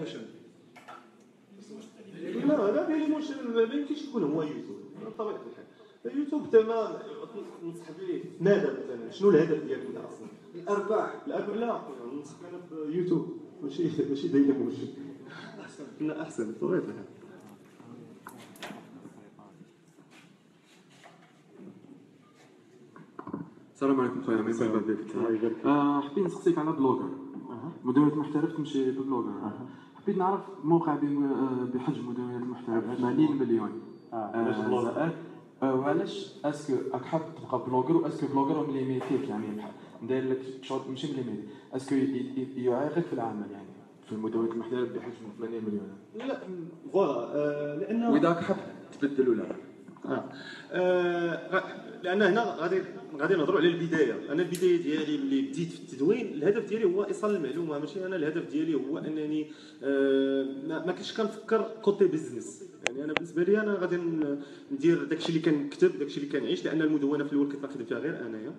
موشن. لا ديلي موشن ما يمكنش يكون هو يوتيوب بطبيعه الحال. اليوتيوب تمام نسحب ليه ماذا مثلا شنو الهدف ديالك انت اصلا؟ الارباح. لا ننصح انا بيوتيوب ماشي دايره موشن. احسن بطبيعه الحال. السلام عليكم خويا عمي. حبيت نسقسيك على بلوجر. مدونة المحترف تمشي ببلوجر. حبيت نعرف موقع بحجم مدونة المحترف 80 مليون زائد. وعلاش اسكو راك حاب تبقى بلوجر واسكو بلوجر مليميتيك يعني ندير لك شغل ماشي مليميتي اسكو يعيقك في العمل يعني في مدونة المحترف بحجم 80 مليون؟ لا فوالا لانه واذا حاب تبدل ولا لان هنا غادي نهضروا على البدايه. انا البدايه ديالي ملي بديت في التدوين الهدف ديالي هو ايصال المعلومه، ماشي انا الهدف ديالي هو انني ما كنتش كنفكر كوتي بيزنس. يعني انا بالنسبه لي انا غادي ندير داكشي اللي كنكتب داكشي اللي كنعيش، لان المدونه في الاول كنت نخدم فيها غير انايا،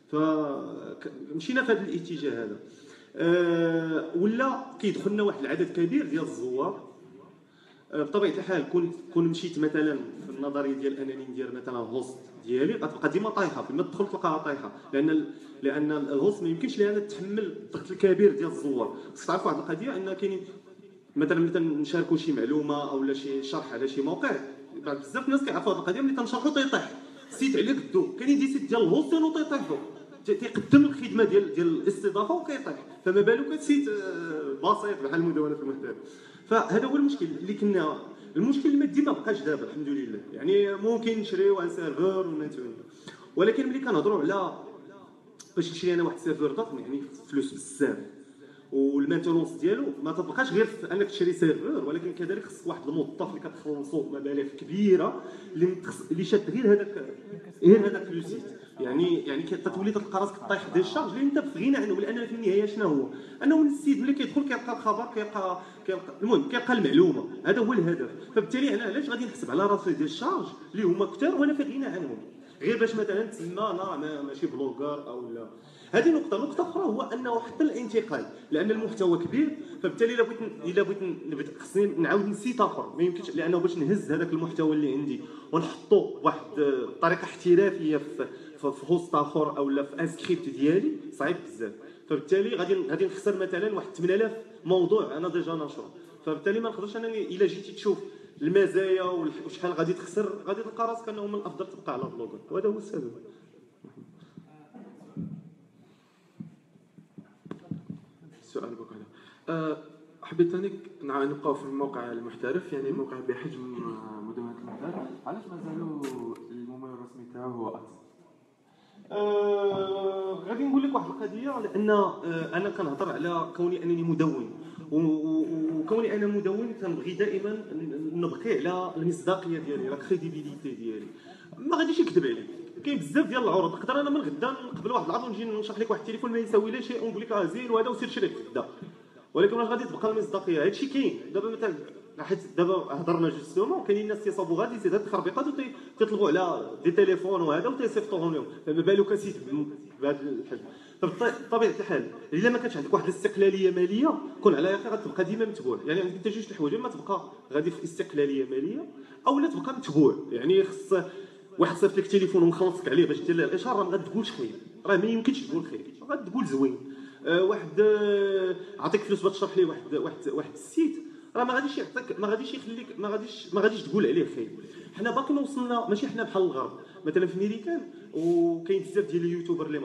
فمشينا في هذا الاتجاه هذا. ولا كيدخلنا واحد العدد كبير ديال الزوار. بطبيعه الحال كون مشيت مثلا في النظريه ديال انني ندير مثلا الهوست ديالي غتبقى ديما طايحه، فيما تدخل تلقاها طايحه، لان الهوست ما يمكنش ليها تحمل الضغط الكبير ديال الزوار. خصك تعرف واحد القضيه ان كاينين مثلا نشاركوا شي معلومه او شي شرح على شي موقع، بزاف الناس كيعرفوا هذه القضيه. ملي تنشرحوا تيطيح السيت عليك الضوء، كاينين دي سيت ديال الهوست تيطيحوا تيقدم الخدمه ديال الاستضافه وكيطيح، فما بالك سيت بسيط بحال المدونه في المحتوى. فهذا هو المشكل اللي كنا. المشكل المادي ما بقاش دابا الحمد لله، يعني ممكن نشريو ان سيرفور ونتوني، ولكن ملي كنهضروا على باش نشري انا واحد السيرفور ضخم يعني فلوس بزاف، والمانتونونس ديالو ما تبقاش غير في انك تشري سيرفور، ولكن كذلك خصك واحد الموظف اللي كتخلصو مبالغ كبيره اللي شاد غير هذاك لو سيت. يعني كتولي تلقى راسك طايح ديال الشارج اللي انت في غنى عنه، لان في النهايه شنو هو؟ انه من السيد ملي كيدخل كيلقى الخبر المهم كيلقى المعلومه، هذا هو الهدف. فبالتالي انا علاش غادي نحسب على راسي ديال الشارج اللي هما كثار وانا في غنى عنهم، غير باش مثلا تسمى انا ماشي بلوغر او لا. هذه نقطه اخرى هو انه حتى الانتقال، لان المحتوى كبير، فبالتالي الا بغيت خصني نعاود نسيت اخر ما يمكنش، لانه باش نهز هذاك المحتوى اللي عندي ونحطو بواحد الطريقه احترافيه في هوست اخر او في ان سكريبت ديالي صعيب بزاف. فبالتالي غادي نخسر مثلا واحد 8000 موضوع انا ديجا ناشره، فبالتالي ما نقدرش انا الا جيتي تشوف المزايا وشحال غادي تخسر غادي تلقى راسك انه من الافضل تبقى على بلوغر، وهذا هو السبب. السؤال بك هذا. حبيت ثاني نبقاو في الموقع المحترف، يعني الموقع بحجم مدونة المحترف، علاش مازالوا الممول الرسمي تاعو هو اتس؟ غادي نقول لك واحد القضيه، لان انا كنهضر على كوني انني مدون، وكوني انا مدون كنبغي دائما نبقي على المصداقيه ديالي، لا كريديبيليتي ديالي. ما غاديش نكذب عليك، كاين بزاف ديال العروض نقدر انا من غدا نقبل واحد العرض ونجي نشرح لك واحد التليفون ما يساوي لا شيء ونقول لك زين وهذا وسير شري غدا، ولكن واش غادي تبقى المصداقيه؟ هادشي كاين دابا مثلا، حيت دابا هضرنا جوستومون كاينين الناس تيصاوبوا غادي يزيد هاد التخربيقات وتيطلبوا على دي تليفون وهذا وتيصيفطوهم لهم، فما بالك سيت بهذا الحجم. فبطبيعه الحال الا ما كانش عندك واحد الاستقلاليه ماليه كون على يقين غتبقى ديما متبوع. يعني عندك انت جوج الحوايج، اما تبقى غادي في استقلاليه ماليه او لا تبقى متبوع. يعني خص واحد صيفط لك تليفون ومخلصك عليه باش دير له الاشاره، ما غاتقولش خير، راه ما يمكنش تقول خير، غتقول زوين. واحد عطيك فلوس باش تشرح ليه واحد السيت، راه ما غاديش يعطيك، ما غاديش يخليك، ما غاديش تقول عليه خير. حنا باقيين وصلنا ماشي حنا بحال الغرب، مثلا في ميريكان وكاين بزاف ديال اليوتيوبر اللي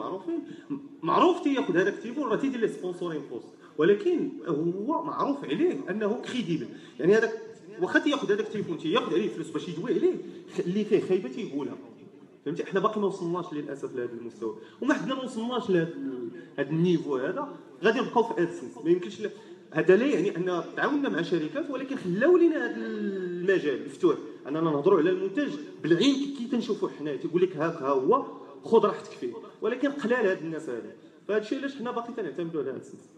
معروف تياخذ هذاك التليفون راه تيدير ليه سبونسورين بوست، ولكن هو معروف عليه انه كريديبل. يعني هذاك واخا تياخذ هذاك التليفون تياخذ عليه فلوس باش يدوي عليه، اللي فيه خايبه تيقولها. فهمتي؟ حنا باقي ما وصلناش للاسف لهذا المستوى، وما حنا ما وصلناش لهذا النيفو هذا. غادي نبقاو في ادسنس، ما يمكنش هذا لا يعني ان تعاوننا مع شركات ولكن خلاو لنا هذا المجال مفتوح اننا نهضروا على المنتج بالعين كي تنشوفوا حنا، تيقول لك هاك ها هو خذ راحتك فيه، ولكن قلال هاد الناس هذا. فهذا الشيء علاش حنا باقي تنعتمدوا على ادسنس.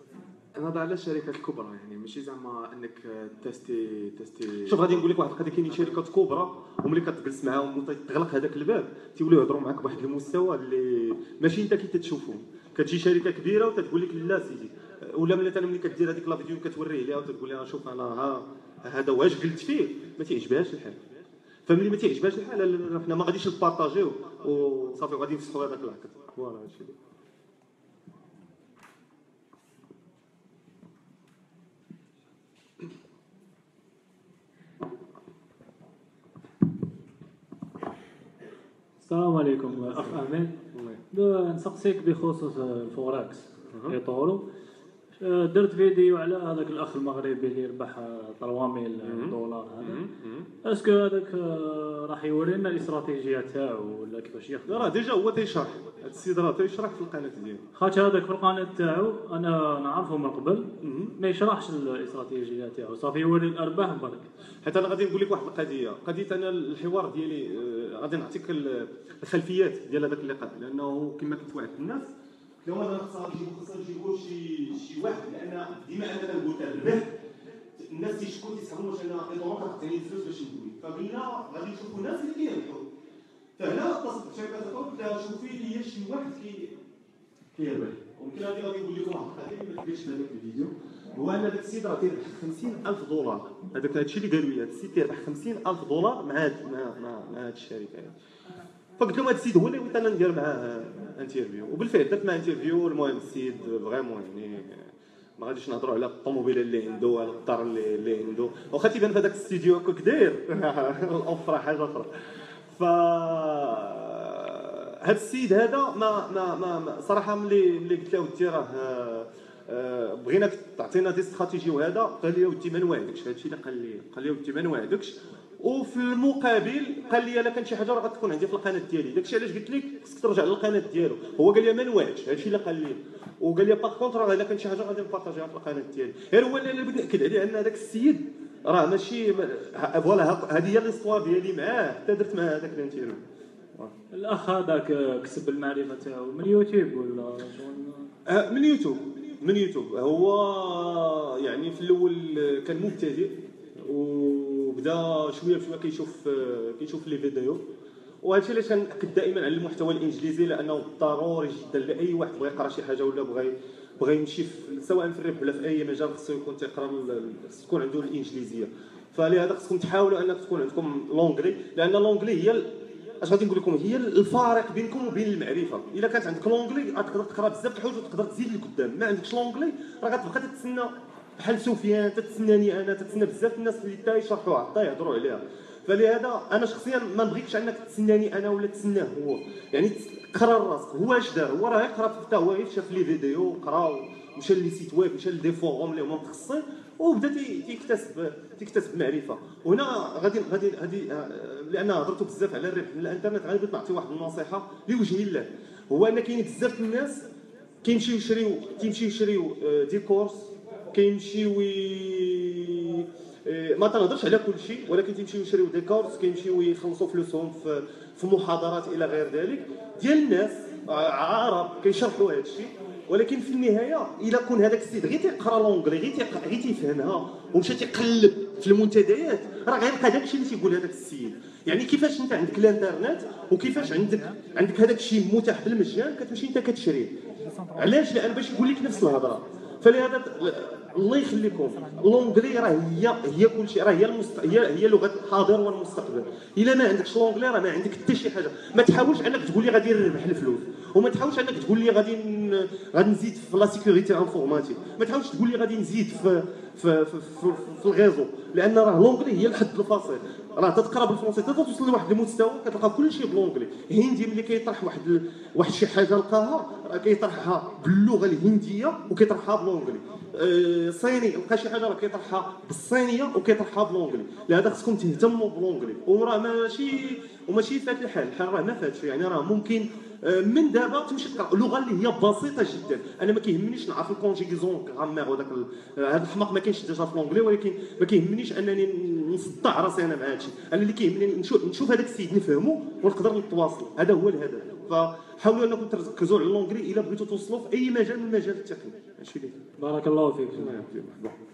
نهضر على الشركات الكبرى، يعني ماشي زعما انك تستي شوف غادي نقول لك واحد القضيه، كاينين شركات كبرى وملي كتجلس معاهم وتغلق هذاك الباب تيوليو يهضروا معاك بواحد المستوى اللي ماشي انت كي تتشوفهم. كتجي شركه كبيره وتتقول لك لا سيدي ولا مثلا ملي كدير هذيك لا فيديو كتوريه ليها وتقول لها شوف انا ها هذا واش قلت فيه ما تعجبهاش الحال. فملي ما تعجبهاش الحال حنا ما غاديش نبارطاجيو وصافي غادي نفسخوا هذاك العقد. فوالا هادشي. السلام عليكم اخ امين. نسقسيك بخصوص الفوركس ايطورو. درت فيديو على هذاك الاخ المغربي اللي ربح 3000 دولار هذا. اسكو هذاك راح يوري لنا الاستراتيجيه تاعو ولا كيفاش يخدم؟ راه ديجا هو تيشرح، هذا السيد راه تيشرح في القناه ديالو. خاطر هذاك في القناه تاعو انا نعرفه من قبل ما يشرحش الاستراتيجيه تاعو، صافي يوري الارباح برك. حيت انا غادي نقول لك واحد قضيه انا الحوار ديالي غادي نعطيك الخلفيات ديال هذاك اللقاء، لانه كما قلت واحد الناس لو انا خصنا نجيبوا شي واحد، لان ديما انا كنقول الربح الناس تيشكوا تيسحبوا واش انا ايطونوك عطيني الفلوس باش نقول، فقلنا غادي نشوفوا ناس اللي كيربحوا. فهنا اتصلت بشركه اخرى قلت لها شوفي لي شي واحد كيربح. وممكن غادي نقول لكم واحد القضيه ما تبانش في هذاك الفيديو، هو ان هذاك السيد راه تيربح 50000 دولار. هذاك هادشي اللي قالوا لي، هذا السيد تيربح 50000 دولار مع هاد الشركه هذه. فقلت لهم هذا السيد هو اللي بغيت انا ندير معاه انترفيو، وبالفعل درت معاه انترفيو. المهم السيد فريمون يعني ما غاديش نهضروا على الطوموبيله اللي عنده وعلى الدار اللي عنده، واخا تيبان في هذاك الاستوديو هكاك داير الاوفر حاجه اخرى. ف هذا السيد هذا ما صراحه ملي قلت له ودي راه بغيناك تعطينا دي استراتيجي، وهذا قال لي ودي ما نوعدكش. هادشي اللي قال لي ودي ما نوعدكش. وفي المقابل قال لي الا كان شي حاجه راه غتكون عندي في القناه ديالي. داكشي علاش قلت لك خصك ترجع للقناه ديالو. هو قال لي ما نوعدش، هادشي اللي قال لي. وقال لي باغ كونطر راه الا كان شي حاجه غادي نبارطاجيها في القناه ديالي. غير هو اللي بغيت ناكد عليه ان هذاك السيد راه ماشي فوالا هذه هي ليستوار ديالي معاه حتى درت معاه هذاك الانترفيو. الاخ هذاك كسب المعرفه تاعو من يوتيوب ولا شغل؟ من يوتيوب. هو يعني في الاول كان مبتدئ وبدا شويه بشويه كيشوف لي فيديو. وهادشي علاش كنأكد دائما على المحتوى الانجليزي، لانه ضروري جدا لاي واحد بغى يقرا شي حاجه ولا بغى يمشي سواء في الربح ولا في اي مجال خصو يكون تيقرا، تكون عنده الانجليزيه. فلهذا خصكم تحاولوا انك تكون عندكم لونغلي، لان لونغلي هي اش غادي نقول لكم هي الفارق بينكم وبين المعرفه. الا كانت عندك لونغلي غتقدر تقرا بزاف د الحوايج وتقدر تزيد لقدام. ما عندكش لونغلي راه غتبقى تتسنى بحال سفيان، تتسناني انا، تتسنى بزاف الناس اللي حتى يشرحوا حتى يهضروا عليها. فلهذا انا شخصيا ما نبغيكش انك تسناني انا ولا تسناه هو، يعني تقرا راسك. هو اش دار؟ هو راه يقرا حتى هو شاف لي فيديو وقرا ومشى لي سيت ويب، مشى لدي فوروم اللي هما متخصصين وبدا تيكتسب معرفه. وهنا غادي لان هضرتوا بزاف على الربح من الانترنت، غادي نعطي واحد النصيحه لوجه الله. هو ان كاين بزاف الناس كيمشيو يشريو دي كورس، كيمشيو ما تنهضرش على كل شيء، ولكن تيمشيو يشريو دي كورس، كيمشيو يخلصوا فلوسهم في محاضرات الى غير ذلك ديال الناس عرب كيشرحوا هذا الشيء. ولكن في النهايه الا كون هذاك السيد غير تيقرا لونغلي، غير تيفهمها ومشى تيقلب في المنتديات، راه غيلقى داكشي اللي تيقول هذاك السيد. يعني كيفاش انت عندك الانترنت وكيفاش عندك هذاك الشيء متاح بالمجان كتمشي انت كتشريه. علاش؟ لان باش يقول لك نفس الهضره. فلهذا الله يخليكم لونغلي راه هي كل شيء، راه هي لغه الحاضر والمستقبل. الا ما عندكش لونغلي راه ما عندك حتى شي حاجه. ما تحاولش انك تقول لي غادي نربح الفلوس، وما تحاولش انك تقول لي غادي نزيد في لا سيكوريتي انفورماتيك، ما تحاولش تقول لي غادي نزيد في الغيزو، لان راه لونغلي هي الحد الفاصل. راه تتقرا بالفرنسي توصل لواحد المستوى كتلقى كل شيء بلونغلي. هندي ملي كيطرح واحد شي حاجه لقاها كيطرحها باللغه الهنديه وكيطرحها بلونغلي. صيني لقى شي حاجه راه كيطرحها بالصينيه وكيطرحها بلونغلي. لهذا خصكم تهتموا بلونغلي. وراه ماشي فات الحال راه ما فاتش. يعني راه ممكن من دابا تمشي تقرا لغه اللي هي بسيطه جدا. انا ما كيهمنيش نعرف الكونجيغيزون غرامير وداك هذا الحماق ما كاينش ديجا في لونغلي، ولكن ما كيهمنيش انني نصدع راسي انا مع هذا الشيء. انا اللي كيهمني نشوف هذاك السيد نفهمه ونقدر نتواصل. هذا هو الهدف. فحاولوا انكم تركزوا على اللونغلي الا بغيتوا توصلوا في اي مجال من المجال التقني. هادشي اللي بارك الله فيك. الله يحفظك.